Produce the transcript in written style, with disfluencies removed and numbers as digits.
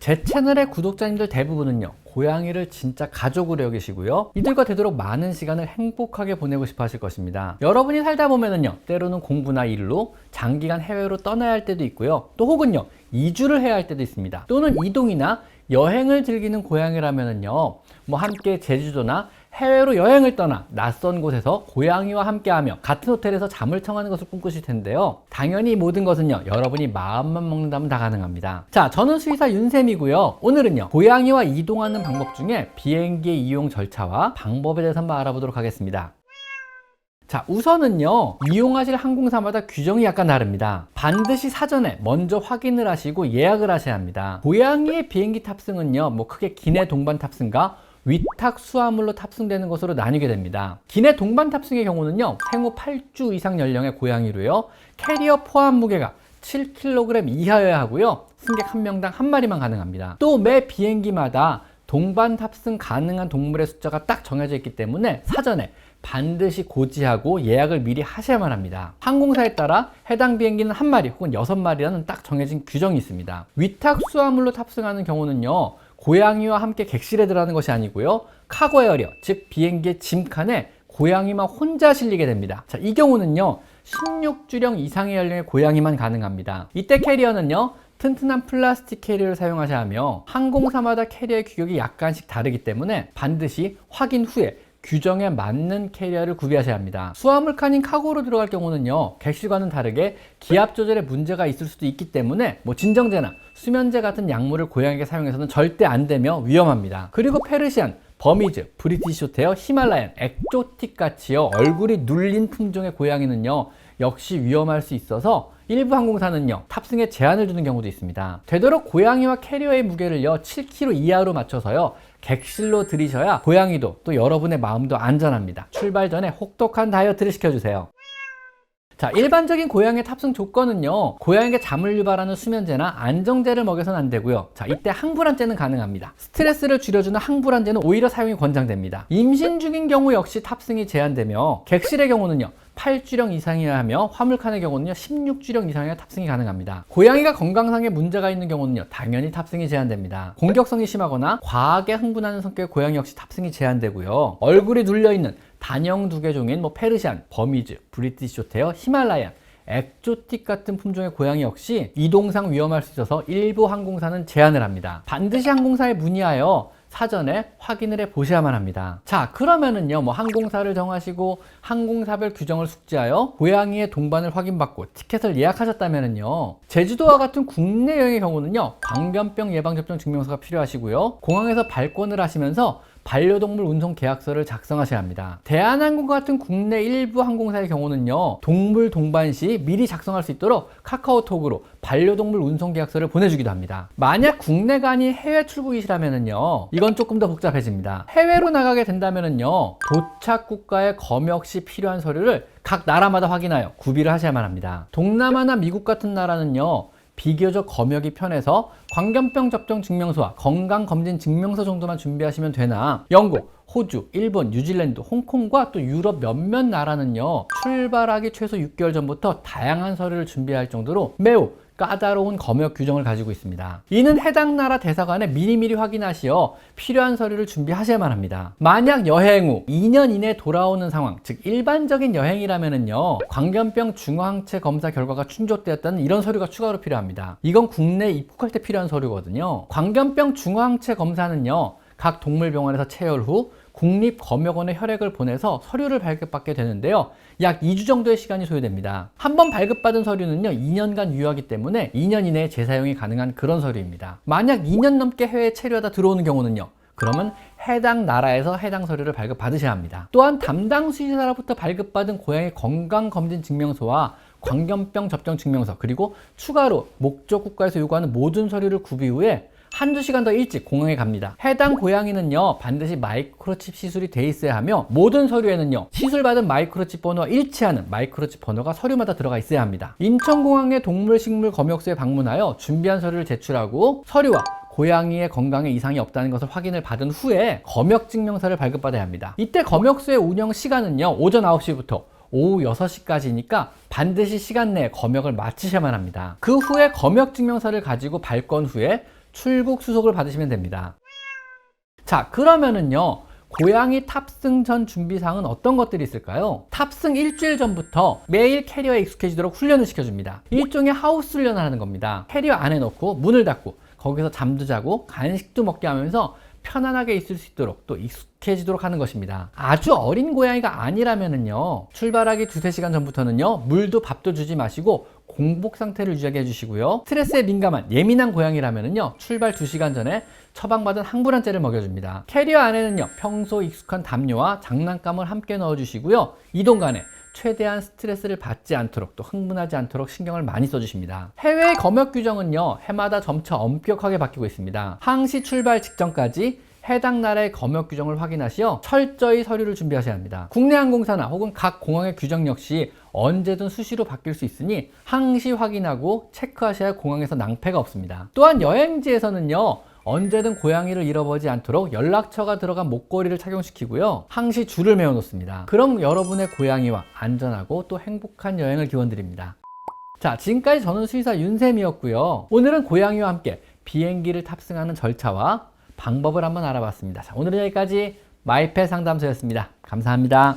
제 채널의 구독자님들 대부분은요, 고양이를 진짜 가족으로 여기시고요, 이들과 되도록 많은 시간을 행복하게 보내고 싶어 하실 것입니다. 여러분이 살다 보면은요, 때로는 공부나 일로 장기간 해외로 떠나야 할 때도 있고요, 또 혹은요, 이주를 해야 할 때도 있습니다. 또는 이동이나 여행을 즐기는 고양이라면은요, 뭐 함께 제주도나 해외로 여행을 떠나 낯선 곳에서 고양이와 함께하며 같은 호텔에서 잠을 청하는 것을 꿈꾸실 텐데요, 당연히 이 모든 것은요, 여러분이 마음만 먹는다면 다 가능합니다. 자, 저는 수의사 윤쌤이고요. 오늘은요, 고양이와 이동하는 방법 중에 비행기의 이용 절차와 방법에 대해서 한번 알아보도록 하겠습니다. 자, 우선은요, 이용하실 항공사마다 규정이 약간 다릅니다. 반드시 사전에 먼저 확인을 하시고 예약을 하셔야 합니다. 고양이의 비행기 탑승은요, 뭐 크게 기내 동반 탑승과 위탁 수화물로 탑승되는 것으로 나뉘게 됩니다. 기내 동반 탑승의 경우는요, 생후 8주 이상 연령의 고양이로요, 캐리어 포함 무게가 7kg 이하여야 하고요, 승객 한 명당 한 마리만 가능합니다. 또 매 비행기마다 동반 탑승 가능한 동물의 숫자가 딱 정해져 있기 때문에 사전에 반드시 고지하고 예약을 미리 하셔야만 합니다. 항공사에 따라 해당 비행기는 한 마리 혹은 6마리라는 딱 정해진 규정이 있습니다. 위탁 수화물로 탑승하는 경우는요, 고양이와 함께 객실에 들어가는 것이 아니고요, 카고 에어리어, 즉 비행기의 짐칸에 고양이만 혼자 실리게 됩니다. 자, 이 경우는요, 16주령 이상의 연령의 고양이만 가능합니다. 이때 캐리어는요, 튼튼한 플라스틱 캐리어를 사용하셔야 하며 항공사마다 캐리어의 규격이 약간씩 다르기 때문에 반드시 확인 후에 규정에 맞는 캐리어를 구비하셔야 합니다. 수화물 칸인 카고로 들어갈 경우는요, 객실과는 다르게 기압 조절에 문제가 있을 수도 있기 때문에 뭐 진정제나 수면제 같은 약물을 고양이에게 사용해서는 절대 안 되며 위험합니다. 그리고 페르시안, 버미즈, 브리티시 숏헤어, 히말라얀, 엑조틱 같이요, 얼굴이 눌린 품종의 고양이는요, 역시 위험할 수 있어서 일부 항공사는요, 탑승에 제한을 두는 경우도 있습니다. 되도록 고양이와 캐리어의 무게를요, 7kg 이하로 맞춰서요, 객실로 들이셔야 고양이도 또 여러분의 마음도 안전합니다. 출발 전에 혹독한 다이어트를 시켜주세요. 자, 일반적인 고양이 탑승 조건은요, 고양이에게 잠을 유발하는 수면제나 안정제를 먹여서는 안 되고요, 자, 이때 항불안제는 가능합니다. 스트레스를 줄여주는 항불안제는 오히려 사용이 권장됩니다. 임신 중인 경우 역시 탑승이 제한되며 객실의 경우는요, 8주령 이상이어야 하며 화물칸의 경우는요, 16주령 이상이어야 탑승이 가능합니다. 고양이가 건강상의 문제가 있는 경우는요, 당연히 탑승이 제한됩니다. 공격성이 심하거나 과하게 흥분하는 성격의 고양이 역시 탑승이 제한되고요, 얼굴이 눌려있는 단형 두개종인 뭐 페르시안, 버미즈, 브리티시 숏헤어, 히말라얀, 엑조틱 같은 품종의 고양이 역시 이동상 위험할 수 있어서 일부 항공사는 제한을 합니다. 반드시 항공사에 문의하여 사전에 확인을 해 보셔야만 합니다. 자, 그러면은요, 뭐 항공사를 정하시고 항공사별 규정을 숙지하여 고양이의 동반을 확인받고 티켓을 예약하셨다면은요, 제주도와 같은 국내 여행의 경우는요, 광견병 예방접종 증명서가 필요하시고요, 공항에서 발권을 하시면서 반려동물 운송 계약서를 작성하셔야 합니다. 대한항공 같은 국내 일부 항공사의 경우는요, 동물 동반 시 미리 작성할 수 있도록 카카오톡으로 반려동물 운송 계약서를 보내주기도 합니다. 만약 국내가 아닌 해외 출국이시라면은요, 이건 조금 더 복잡해집니다. 해외로 나가게 된다면은요, 도착 국가의 검역 시 필요한 서류를 각 나라마다 확인하여 구비를 하셔야만 합니다. 동남아나 미국 같은 나라는요, 비교적 검역이 편해서 광견병 접종 증명서와 건강검진 증명서 정도만 준비하시면 되나, 영국, 호주, 일본, 뉴질랜드, 홍콩과 또 유럽 몇몇 나라는요, 출발하기 최소 6개월 전부터 다양한 서류를 준비해야 할 정도로 매우 까다로운 검역 규정을 가지고 있습니다. 이는 해당 나라 대사관에 미리미리 확인하시어 필요한 서류를 준비하셔야만 합니다. 만약 여행 후 2년 이내에 돌아오는 상황, 즉 일반적인 여행이라면은요, 광견병 중화항체 검사 결과가 충족되었다는 이런 서류가 추가로 필요합니다. 이건 국내에 입국할 때 필요한 서류거든요. 광견병 중화항체 검사는요, 각 동물병원에서 체열 후 국립검역원에 혈액을 보내서 서류를 발급받게 되는데요, 약 2주 정도의 시간이 소요됩니다. 한번 발급받은 서류는요, 2년간 유효하기 때문에 2년 이내에 재사용이 가능한 그런 서류입니다. 만약 2년 넘게 해외에 체류하다 들어오는 경우는요, 그러면 해당 나라에서 해당 서류를 발급받으셔야 합니다. 또한 담당 수의사로부터 발급받은 고양이 건강검진 증명서와 광견병 접종 증명서, 그리고 추가로 목적 국가에서 요구하는 모든 서류를 구비 후에 한두 시간 더 일찍 공항에 갑니다. 해당 고양이는요, 반드시 마이크로칩 시술이 돼 있어야 하며 모든 서류에는요, 시술받은 마이크로칩 번호와 일치하는 마이크로칩 번호가 서류마다 들어가 있어야 합니다. 인천공항의 동물식물 검역소에 방문하여 준비한 서류를 제출하고 서류와 고양이의 건강에 이상이 없다는 것을 확인을 받은 후에 검역증명서를 발급받아야 합니다. 이때 검역소의 운영 시간은요, 오전 9시부터 오후 6시까지니까 반드시 시간 내에 검역을 마치셔야만 합니다. 그 후에 검역증명서를 가지고 발권 후에 출국 수속을 받으시면 됩니다. 자, 그러면은요, 고양이 탑승 전 준비사항은 어떤 것들이 있을까요? 탑승 일주일 전부터 매일 캐리어에 익숙해지도록 훈련을 시켜줍니다. 일종의 하우스 훈련을 하는 겁니다. 캐리어 안에 넣고 문을 닫고 거기서 잠도 자고 간식도 먹게 하면서 편안하게 있을 수 있도록 또 익숙해지도록 하는 것입니다. 아주 어린 고양이가 아니라면은요, 출발하기 2~3시간 전부터는요, 물도 밥도 주지 마시고 공복 상태를 유지하게 해주시고요. 스트레스에 민감한 예민한 고양이라면은요, 출발 2시간 전에 처방받은 항불안제를 먹여줍니다. 캐리어 안에는요, 평소 익숙한 담요와 장난감을 함께 넣어주시고요. 이동간에 최대한 스트레스를 받지 않도록 또 흥분하지 않도록 신경을 많이 써주십니다. 해외 검역 규정은요, 해마다 점차 엄격하게 바뀌고 있습니다. 항시 출발 직전까지 해당 나라의 검역 규정을 확인하시어 철저히 서류를 준비하셔야 합니다. 국내 항공사나 혹은 각 공항의 규정 역시 언제든 수시로 바뀔 수 있으니 항시 확인하고 체크하셔야 공항에서 낭패가 없습니다. 또한 여행지에서는요, 언제든 고양이를 잃어버리지 않도록 연락처가 들어간 목걸이를 착용시키고요. 항시 줄을 매어 놓습니다. 그럼 여러분의 고양이와 안전하고 또 행복한 여행을 기원드립니다. 자, 지금까지 저는 수의사 윤쌤이었고요. 오늘은 고양이와 함께 비행기를 탑승하는 절차와 방법을 한번 알아봤습니다. 자, 오늘은 여기까지 마이펫 상담소였습니다. 감사합니다.